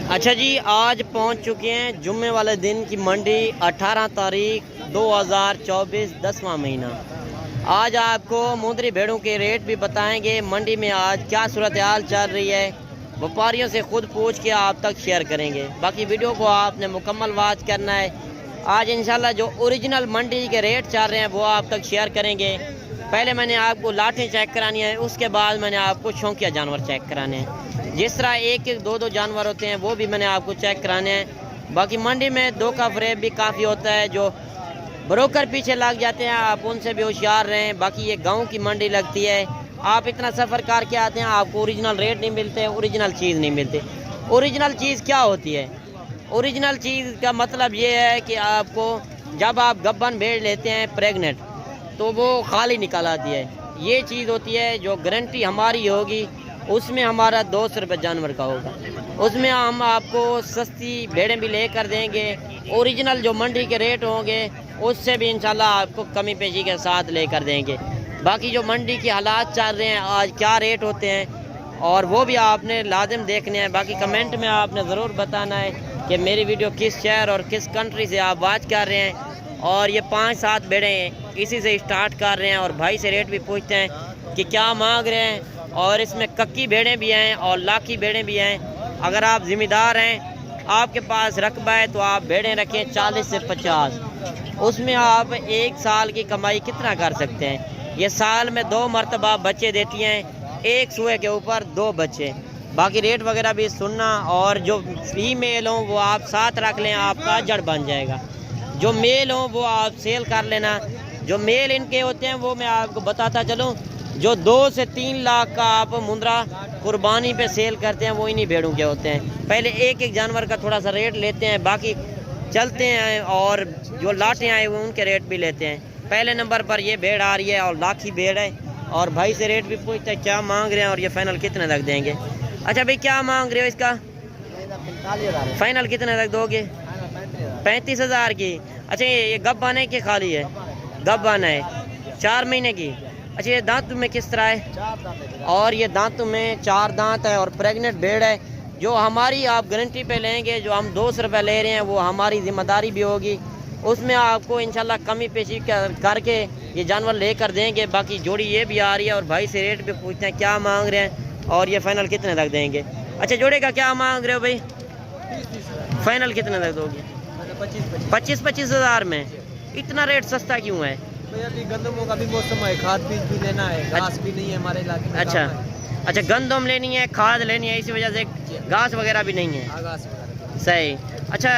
अच्छा जी, आज पहुंच चुके हैं जुम्मे वाले दिन की मंडी 18 तारीख 2024 10वां महीना। आज आपको मुंदरी भेड़ों के रेट भी बताएंगे। मंडी में आज क्या सूरत हाल चल रही है, व्यापारियों से खुद पूछ के आप तक शेयर करेंगे। बाकी वीडियो को आपने मुकम्मल वॉच करना है। आज इंशाल्लाह जो ओरिजिनल मंडी के रेट चल रहे हैं वो आप तक शेयर करेंगे। पहले मैंने आपको लाठें चेक करानी है, उसके बाद मैंने आपको शौकिया जानवर चेक कराने हैं। जिस तरह एक एक दो जानवर होते हैं वो भी मैंने आपको चेक कराने हैं। बाकी मंडी में धोखा फरेब भी काफ़ी होता है, जो ब्रोकर पीछे लग जाते हैं, आप उनसे भी होशियार रहें। बाकी ये गांव की मंडी लगती है, आप इतना सफ़र करके आते हैं, आपको ओरिजिनल रेट नहीं मिलते, ओरिजिनल चीज़ नहीं मिलती। ओरिजिनल चीज़ क्या होती है? ओरिजिनल चीज़ का मतलब ये है कि आपको जब आप गब्बन भेड़ लेते हैं प्रेग्नेंट, तो वो खाली निकाल आती है। ये चीज़ होती है जो गारंटी हमारी होगी, उसमें हमारा 200 रुपये जानवर का होगा। उसमें हम आपको सस्ती भेड़ें भी लेकर देंगे। ओरिजिनल जो मंडी के रेट होंगे उससे भी इंशाल्लाह आपको कमी पेशी के साथ लेकर देंगे। बाकी जो मंडी के हालात चल रहे हैं, आज क्या रेट होते हैं, और वो भी आपने लाजिम देखने हैं। बाकी कमेंट में आपने ज़रूर बताना है कि मेरी वीडियो किस शहर और किस कंट्री से आप वॉच कर रहे हैं। और ये 5-7 भेड़ें इसी से स्टार्ट कर रहे हैं, और भाई से रेट भी पूछते हैं कि क्या मांग रहे हैं। और इसमें कक्की भेड़ें भी हैं और लाखी भेड़ें भी हैं। अगर आप ज़िम्मेदार हैं, आपके पास रकबा है, तो आप भेड़ें रखें 40 से 50। उसमें आप एक साल की कमाई कितना कर सकते हैं। ये साल में 2 मरतबा बच्चे देती हैं, एक सुए के ऊपर 2 बच्चे। बाकी रेट वगैरह भी सुनना, और जो फीमेल हों वो आप साथ रख लें, आपका जड़ बन जाएगा। जो मेल हों वो आप सेल कर लेना। जो मेल इनके होते हैं वो मैं आपको बताता चलूँ, जो 2 से 3 लाख का आप मुंद्रा कुर्बानी पे सेल करते हैं वो इन्हीं भेड़ों के होते हैं। पहले एक एक जानवर का थोड़ा सा रेट लेते हैं, बाकी चलते हैं, और जो लाटें आए वो उनके रेट भी लेते हैं। पहले नंबर पर ये भेड़ आ रही है और लाखी भेड़ है, और भाई से रेट भी पूछते हैं क्या मांग रहे हैं और ये फाइनल कितने तक देंगे। अच्छा भाई, क्या मांग रहे हो इसका? फाइनल कितने तक दोगे? 35,000 की। अच्छा, ये गब्बान है कि खाली है? गब्बान है 4 महीने की। अच्छा, ये दांत में किस तरह है? और ये दांतों में 4 दांत है और प्रेग्नेंट भेड़ है। जो हमारी आप गारंटी पे लेंगे, जो हम 200 रुपये ले रहे हैं, वो हमारी जिम्मेदारी भी होगी। उसमें आपको इंशाल्लाह कमी पेशी करके ये जानवर लेकर देंगे। बाकी जोड़ी ये भी आ रही है, और भाई से रेट भी पूछते हैं क्या मांग रहे हैं और ये फाइनल कितने तक देंगे। अच्छा, जोड़े का क्या मांग रहे हो भाई? फाइनल कितने तक दोगे? 25,000 में। इतना रेट सस्ता क्यों है? अभी गंदमों का भी मौसम है, खाद बीज भी लेना है, घास भी नहीं है हमारे इलाके में। अच्छा, गंदम लेनी है, खाद लेनी है, इसी वजह से घास वगैरह भी नहीं है। घास सही। अच्छा,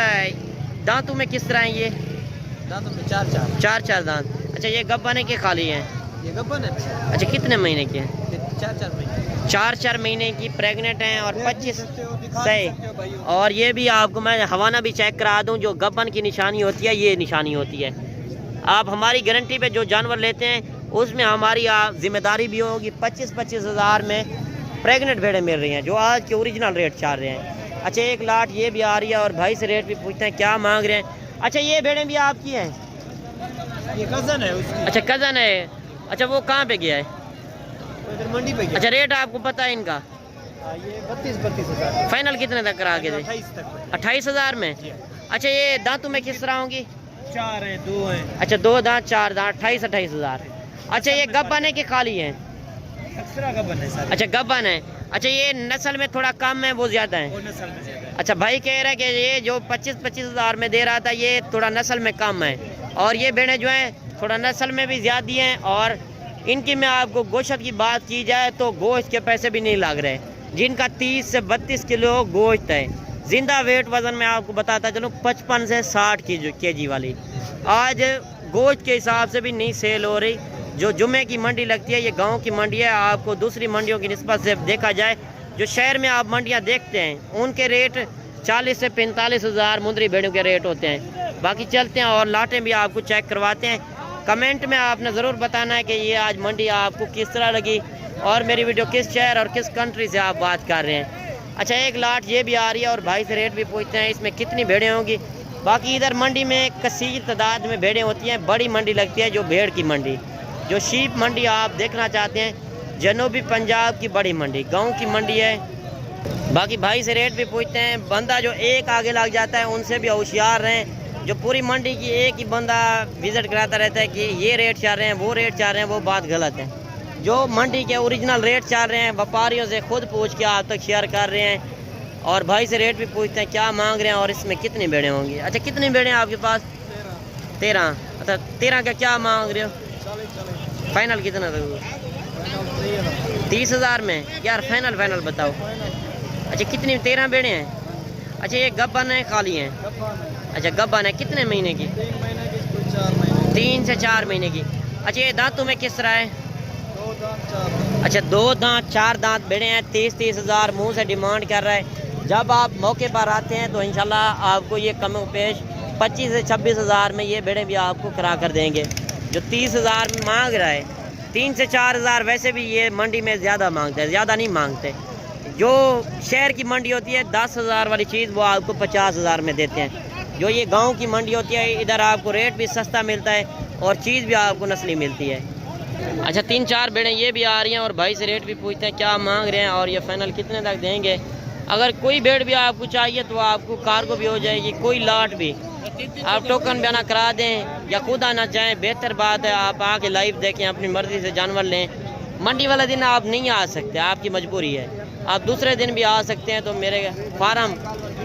दांतों में किस तरह है ये? दांतों में 4 दांत। अच्छा, ये गब्बाने के खाली हैं? ये गब्बन है। अच्छा, कितने महीने के हैं? 4 महीने। 4 महीने की प्रेग्नेंट हैं, और 25। सही। और ये भी आपको मैं हवाना भी चेक करा दूं, जो गब्बन की निशानी होती है ये निशानी होती है। आप हमारी गारंटी पे जो जानवर लेते हैं उसमें हमारी जिम्मेदारी भी होगी। 25,000 में प्रेग्नेंट भेड़ें मिल रही हैं, जो आज के ओरिजिनल रेट चल रहे हैं। अच्छा, एक लाट ये भी आ रही है, और भाई से रेट भी पूछते हैं क्या मांग रहे हैं। अच्छा, ये भेड़ें भी आपकी हैं? ये कज़न है उसकी। अच्छा, कज़न है। अच्छा, वो कहाँ पे गया है? इधर मंडी पे गया। अच्छा, रेट आपको पता है इनका? ये 32,000। फाइनल कितने तक करा के दे? 28,000 में। अच्छा, ये दांतों में किस तरह होंगी? 4 हैं, 2 हैं। अच्छा, 2 दांत 4 दांत, 28,000। अच्छा, ये गब्बन है कि खाली है? एक्स्ट्रा गब्बन है सारे। अच्छा, गब्बन है। अच्छा, ये नस्ल में थोड़ा कम है, वो ज़्यादा है? वो नस्ल में ज़्यादा है। अच्छा, भाई कह रहा है कि ये जो 25,000 में दे रहा था ये थोड़ा नस्ल में कम है, और ये भेड़ें जो हैं थोड़ा नस्ल में भी ज़्यादा हैं। और इनकी मैं आपको गोश्त की बात की जाए तो गोश्त के पैसे भी नहीं लग रहे, जिनका 30 से 32 किलो गोश्त है। जिंदा वेट वज़न में आपको बताता चलूँ 55 से 60 kg वाली आज गोश्त के हिसाब से भी नहीं सेल हो रही। जो जुम्मे की मंडी लगती है ये गांव की मंडी है। आपको दूसरी मंडियों की निस्बत से देखा जाए, जो शहर में आप मंडियां देखते हैं उनके रेट 40 से 45,000 मुंदरी भेड़ों के रेट होते हैं। बाकी चलते हैं और लाटें भी आपको चेक करवाते हैं। कमेंट में आपने ज़रूर बताना है कि ये आज मंडी आपको किस तरह लगी, और मेरी वीडियो किस शहर और किस कंट्री से आप बात कर रहे हैं। अच्छा, एक लाट ये भी आ रही है, और भाई से रेट भी पूछते हैं इसमें कितनी भेड़ें होंगी। बाकी इधर मंडी में कसीर तादाद में भेड़ें होती हैं। बड़ी मंडी लगती है जो भेड़ की मंडी, जो शीप मंडी आप देखना चाहते हैं, जनूबी पंजाब की बड़ी मंडी, गांव की मंडी है। बाकी भाई से रेट भी पूछते हैं। बंदा जो एक आगे लग जाता है उनसे भी होशियार रहें। जो पूरी मंडी की एक ही बंदा विजिट कराता रहता है कि ये रेट चल रहे हैं, वो रेट चल रहे हैं, वो बात गलत है। जो मंडी के ओरिजिनल रेट चल रहे हैं व्यापारियों से खुद पूछ के आप तक शेयर कर रहे हैं। और भाई से रेट भी पूछते हैं क्या मांग रहे हैं और इसमें कितनी भेड़ें होंगी। अच्छा कितनी भेड़ें हैं आपके पास? 13। अच्छा 13 का क्या मांग रहे हो? फाइनल कितना दोगे? 30,000 में यार फाइनल बताओ। अच्छा कितनी 13 भेड़ें हैं? अच्छा ये गब्बन है खाली हैं? अच्छा गब्बन है। कितने महीने की? 3 से 4 महीने की। अच्छा ये दांतों में किस तरह है? अच्छा 2 दांत 4 दांत भेड़े हैं। 30,000 मुँह से डिमांड कर रहा है। जब आप मौके पर आते हैं तो इंशाल्लाह आपको ये कम पेश 25 से 26,000 में ये भेड़े भी आपको करा कर देंगे। जो 30,000 मांग रहा है 3 से 4,000 वैसे भी ये मंडी में ज़्यादा मांगते हैं, ज़्यादा नहीं मांगते। जो शहर की मंडी होती है 10,000 वाली चीज़ वो आपको 50,000 में देते हैं। जो ये गांव की मंडी होती है इधर आपको रेट भी सस्ता मिलता है और चीज़ भी आपको नस्ली मिलती है। अच्छा 3-4 भेड़ें ये भी आ रही हैं और भाई से रेट भी पूछते हैं क्या मांग रहे हैं और ये फाइनल कितने तक देंगे। अगर कोई भेड़ भी आपको चाहिए तो आपको कार्गो भी हो जाएगी, कोई लाट भी। आप टोकन भी आना करा दें या खुद आना चाहें बेहतर बात है। आप आके लाइव देखें, अपनी मर्ज़ी से जानवर लें। मंडी वाला दिन आप नहीं आ सकते, आपकी मजबूरी है। आप दूसरे दिन भी आ सकते हैं। तो मेरे फार्म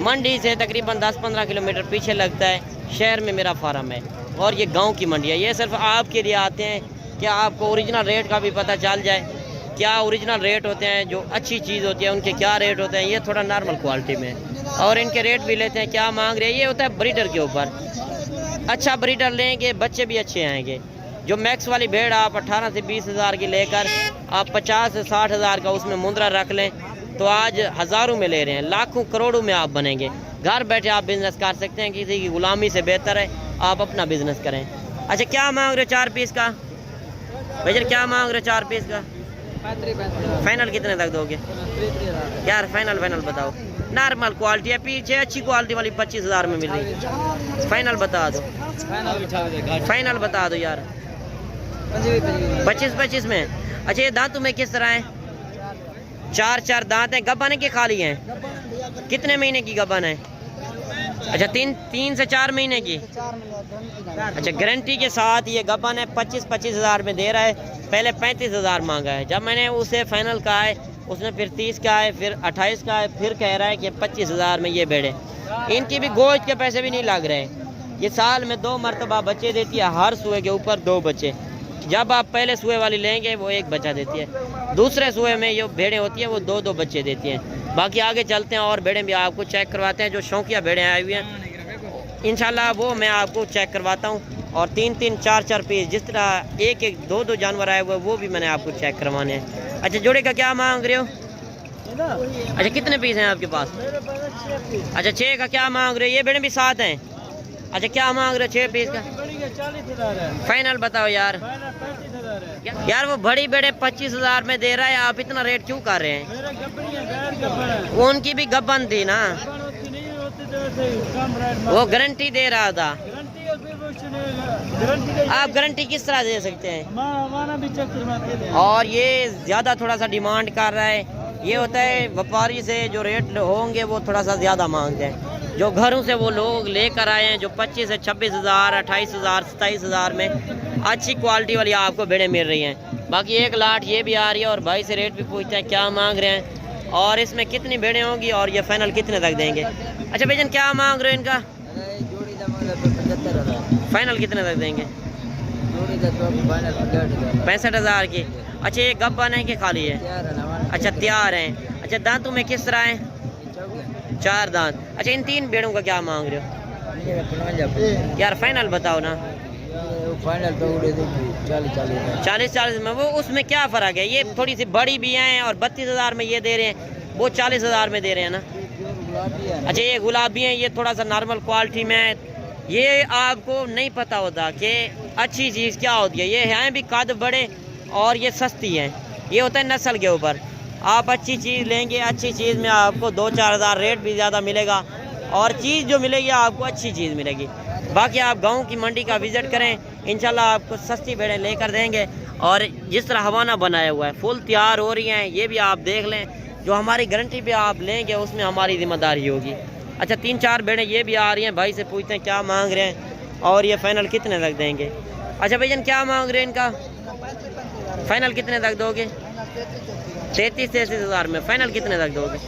मंडी से तकरीबन 10-15 किलोमीटर पीछे लगता है। शहर में मेरा फार्म है और ये गांव की मंडी है। ये सिर्फ आपके लिए आते हैं कि आपको ओरिजिनल रेट का भी पता चल जाए, क्या ओरिजिनल रेट होते हैं। जो अच्छी चीज़ होती है उनके क्या रेट होते हैं। ये थोड़ा नॉर्मल क्वालिटी में और इनके रेट भी लेते हैं क्या मांग रहे हैं। ये होता है ब्रीडर के ऊपर। अच्छा ब्रीडर लेंगे बच्चे भी अच्छे आएंगे। जो मैक्स वाली भेड़ आप 18 से 20,000 की लेकर आप 50 से 60,000 का उसमें मुंद्रा रख लें तो आज हज़ारों में ले रहे हैं, लाखों करोड़ों में आप बनेंगे। घर बैठे आप बिज़नेस कर सकते हैं। किसी की गुलामी से बेहतर है आप अपना बिज़नेस करें। अच्छा क्या मांग रहे हो 4 पीस का? भैया क्या मांग रहे हो 4 पीस का? फाइनल कितने तक दोगे यार? फाइनल बताओ। नॉर्मल क्वालिटी है, पीछे अच्छी क्वालिटी वाली 25,000 में मिल रही है। फाइनल बता दो। फाइनल बता दो यार। 25 में। अच्छा ये दांतों में किस तरह है? 4 दांत हैं। गब्बन है कि खाली हैं? कितने महीने की गब्बन है? अच्छा 3 से 4 महीने की। अच्छा गारंटी के साथ ये गब्बन है। 25,000 में दे रहा है। पहले 35,000 मांगा है। जब मैंने उसे फाइनल कहा है उसने फिर 30 का है, फिर 28 का है, फिर कह रहा है कि 25,000 में ये भेड़े। इनकी भी गोश्त के पैसे भी नहीं लग रहे। ये साल में 2 मरतबा बच्चे देती है, हर सुए के ऊपर 2 बच्चे। जब आप पहले सुए वाली लेंगे वो 1 बच्चा देती है, दूसरे सुए में जो भेड़ें होती हैं वो 2-2 बच्चे देती हैं। बाकी आगे चलते हैं और भेड़ें भी आपको चेक करवाते हैं। जो शौकिया भेड़ें आई हुई हैं इंशाल्लाह वो मैं आपको चेक करवाता हूँ। और 3-3, 4-4 पीस जिस तरह 1-1, 2-2 जानवर आए हुए वो भी मैंने आपको चेक करवाने हैं। अच्छा जोड़े का क्या मांग रहे हो? अच्छा कितने पीस हैं आपके पास? अच्छा 6 का क्या मांग रहे हो? ये भेड़ें भी 7 हैं। अच्छा क्या मांग रहे हो 6 पीस का? 40,000 है। फाइनल बताओ यार। 35,000 है। यार वो बड़ी भेड़े 25,000 में दे रहा है, आप इतना रेट क्यों कर रहे हैं? मेरा गब्बन है, गैर गब्बन है। उनकी भी गब्बन थी ना, गब्बन होती नहीं होती तो ऐसे कम रेट वो गारंटी दे रहा था। गारंटी है, फिर वो सुनेगा। गारंटी आप गारंटी किस तरह दे सकते हैं? हमारा भी चेक करवाते हैं। और ये ज़्यादा थोड़ा सा डिमांड कर रहा है। ये होता है व्यापारी से जो रेट होंगे वो थोड़ा सा ज़्यादा मांगते हैं। जो घरों से वो लोग लेकर आए हैं जो 25 से 26,000, 28,000, 27,000 में अच्छी क्वालिटी वाली आपको भेड़ें मिल रही हैं। बाकी एक लाट ये भी आ रही है और भाई से रेट भी पूछते हैं क्या मांग रहे हैं और इसमें कितनी भेड़ें होंगी और ये फाइनल कितने तक देंगे। अच्छा भैया क्या मांग रहे हो इनका? फाइनल कितने तक देंगे? 65,000 की। अच्छा ये गब्बन है कि खाली है? अच्छा तैयार हैं। अच्छा दांतों में किस तरह हैं? 4 दांत। अच्छा इन 3 भेड़ों का क्या मांग रहे हो यार? फाइनल बताओ ना। फाइनल तो 40 में। वो उसमें क्या फ़र्क है? ये थोड़ी सी बड़ी भी हैं और 32,000 में ये दे रहे हैं, वो 40,000 में दे रहे हैं ना। अच्छा ये गुलाबी हैं, ये थोड़ा सा नॉर्मल क्वालिटी में है। ये आपको नहीं पता होता कि अच्छी चीज़ क्या होती है। ये हैं भी कद बड़े और ये सस्ती हैं। ये होता है नस्ल के ऊपर। आप अच्छी चीज़ लेंगे, अच्छी चीज़ में आपको 2-4 हज़ार रेट भी ज़्यादा मिलेगा और चीज़ जो मिलेगी आपको अच्छी चीज़ मिलेगी। बाकी आप गांव की मंडी का विज़िट करें, इंशाल्लाह आपको सस्ती भेड़ें लेकर देंगे। और जिस तरह हवाना बनाया हुआ है फुल तैयार हो रही हैं, ये भी आप देख लें। जो हमारी गारंटी पे आप लेंगे उसमें हमारी जिम्मेदारी होगी। अच्छा 3-4 भेड़ें ये भी आ रही हैं, भाई से पूछते हैं क्या मांग रहे हैं और ये फाइनल कितने तक देंगे। अच्छा भाईजान क्या मांग रहे हैं इनका, फाइनल कितने तक दोगे? 33-33 हज़ार में फाइनल कितने तक दोगे?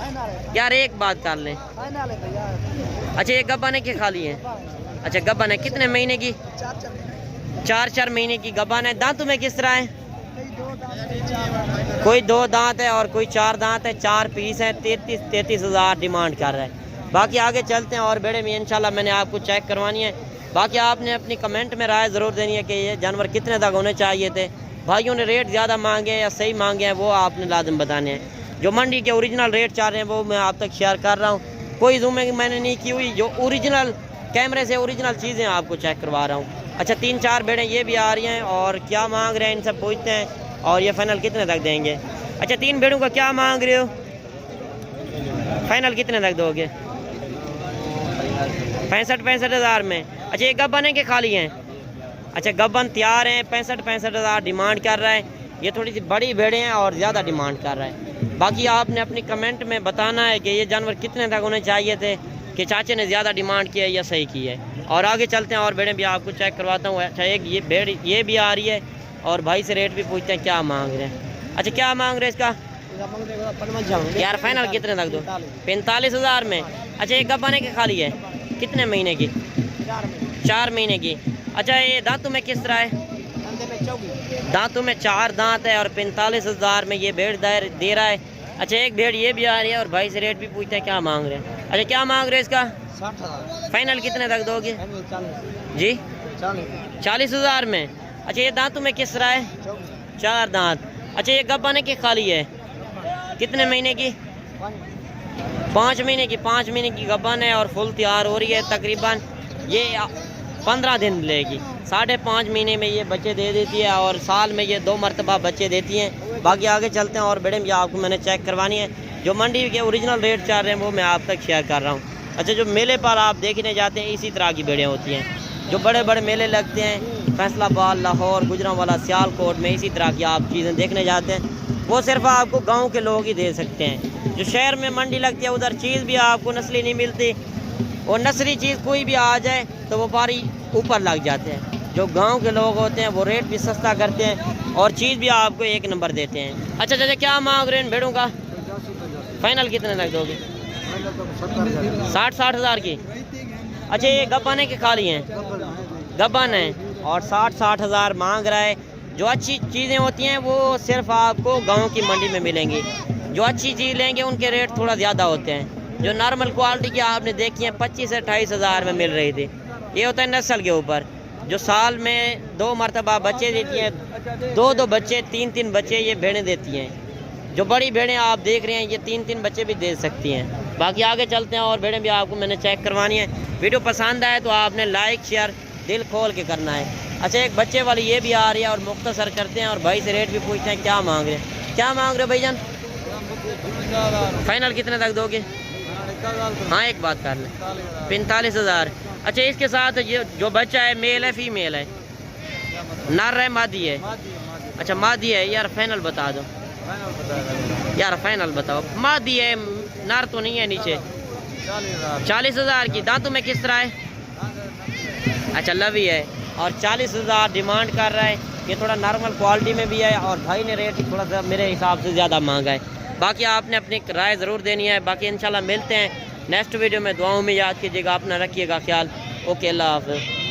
यार एक बात कर लें। अच्छा ये गब्बान है कि खाली है? अच्छा गब्बान है, कितने महीने की? 4-4 महीने की गब्बान है। दांतों में किस तरह है? कोई 2 दांत है और कोई 4 दांत है, 4 पीस है। 33 हज़ार डिमांड कर रहा है। बाकी आगे चलते हैं और बेड़े में इंशाल्लाह मैंने आपको चेक करवानी है। बाकी आपने अपनी कमेंट में राय ज़रूर देनी है कि ये जानवर कितने तक होने चाहिए थे। भाइयों ने रेट ज़्यादा मांगे हैं या सही मांगे हैं वो आपने लाजम बताने हैं। जो मंडी के ओरिजिनल रेट चाह रहे हैं वो मैं आप तक शेयर कर रहा हूँ। कोई जूमिंग मैंने नहीं की हुई, जो ओरिजिनल कैमरे से ओरिजिनल चीज़ें आपको चेक करवा रहा हूँ। अच्छा 3-4 भेड़ें ये भी आ रही हैं और क्या मांग रहे हैं इनसे पूछते हैं और ये फाइनल कितने तक देंगे। अच्छा 3 भेड़ों का क्या मांग रहे हो, फाइनल कितने तक दोगे? 65 हज़ार में। अच्छा ये गब्बन है कि खाली हैं? अच्छा गब्बन तैयार हैं, 65 हज़ार डिमांड कर रहा है। ये थोड़ी सी बड़ी भेड़ें हैं और ज़्यादा डिमांड कर रहा है। बाकी आपने अपनी कमेंट में बताना है कि ये जानवर कितने तक होने चाहिए थे, कि चाचे ने ज़्यादा डिमांड किया है या सही की है। और आगे चलते हैं और भेड़ें भी आपको चेक करवाता हूँ। अच्छा एक ये भेड़ ये भी आ रही है और भाई से रेट भी पूछते हैं क्या मांग रहे हैं। अच्छा क्या मांग रहे हैं इसका? यार फाइनल कितने तक दो? 45 हज़ार में। अच्छा ये गब्बाने के खाली है, कितने महीने की? 4 महीने की। अच्छा ये दांतों में किस तरह है? दांतों में 4 दांत है और 45 हज़ार में ये भेड़ दे रहा है। अच्छा एक भेड़ ये भी आ रही है और भाई से रेट भी पूछते हैं क्या मांग रहे हैं। अच्छा क्या मांग रहे हैं इसका? 60,000। फाइनल कितने तक दोगे? 40। जी 40 हज़ार में। अच्छा ये दांतों में किस तरह है? 4 दांत। अच्छा ये गब्बाने की खाली है, कितने महीने की? 5 महीने की। 5 महीने की गब्बान है और फुल तैयार हो रही है। तकरीबन ये 15 दिन लेगी। 5.5 महीने में ये बच्चे दे देती है और साल में ये 2 मरतबा बच्चे देती हैं। बाकी आगे चलते हैं और बेड़े में आपको मैंने चेक करवानी है। जो मंडी के ओरिजिनल रेट चाह रहे हैं वो मैं आप तक शेयर कर रहा हूँ। अच्छा जो मेले पर आप देखने जाते हैं इसी तरह की भेड़ें होती हैं। जो बड़े बड़े मेले लगते हैं फैसलाबाद, लाहौर, गुजरांवाला, सियालकोट में इसी तरह की आप चीज़ें देखने जाते हैं, वो सिर्फ आपको गांव के लोग ही दे सकते हैं। जो शहर में मंडी लगती है उधर चीज़ भी आपको नस्ली नहीं मिलती और नस्ली चीज़ कोई भी आ जाए तो व्यापारी ऊपर लग जाते हैं। जो गांव के लोग होते हैं वो रेट भी सस्ता करते हैं और चीज़ भी आपको 1 नंबर देते हैं। अच्छा चाचा क्या मांग रहे हैं भेड़ों का, फाइनल कितने तक दोगे? 60 हज़ार की। अच्छा ये गब्बाने के खाली हैं? गब्बान है और 60 हज़ार मांग रहा है। जो अच्छी चीज़ें होती हैं वो सिर्फ आपको गांव की मंडी में मिलेंगी। जो अच्छी चीज़ लेंगे उनके रेट थोड़ा ज़्यादा होते हैं। जो नॉर्मल क्वालिटी की आपने देखी हैं 25 से 28 हज़ार में मिल रही थी। ये होता है नस्ल के ऊपर। जो साल में 2 मरतबा बच्चे देती हैं, 2 बच्चे 3 बच्चे ये भेड़ें देती हैं। जो बड़ी भेड़ें आप देख रहे हैं ये 3 बच्चे भी दे सकती हैं। बाकी आगे चलते हैं और भेड़ें भी आपको मैंने चेक करवानी है। वीडियो पसंद आए तो आपने लाइक शेयर दिल खोल के करना है। अच्छा एक बच्चे वाली ये भी आ रही है और मुख्तसर करते हैं और भाई से रेट भी पूछते हैं क्या मांग रहे हैं। क्या मांग रहे हो भाईजान, फाइनल कितने तक दोगे? हाँ एक बात कर लें, 45 हज़ार। अच्छा इसके साथ ये जो बच्चा है मेल है फीमेल है, नर है मादी है? अच्छा मादी है। यार फाइनल बता दो यार, फाइनल बताओ। मादी है, नर तो नहीं है नीचे। 40 हज़ार की। दांतों में किस तरह है? अच्छा लवी है और 40 हज़ार डिमांड कर रहा है। ये थोड़ा नॉर्मल क्वालिटी में भी है और भाई ने रेट थोड़ा सा मेरे हिसाब से ज़्यादा मांगा है। बाकी आपने अपनी राय ज़रूर देनी है। बाकी इंशाल्लाह मिलते हैं नेक्स्ट वीडियो में। दुआओं में याद कीजिएगा, अपना रखिएगा ख्याल। ओके अल्लाह हाफ़िज़।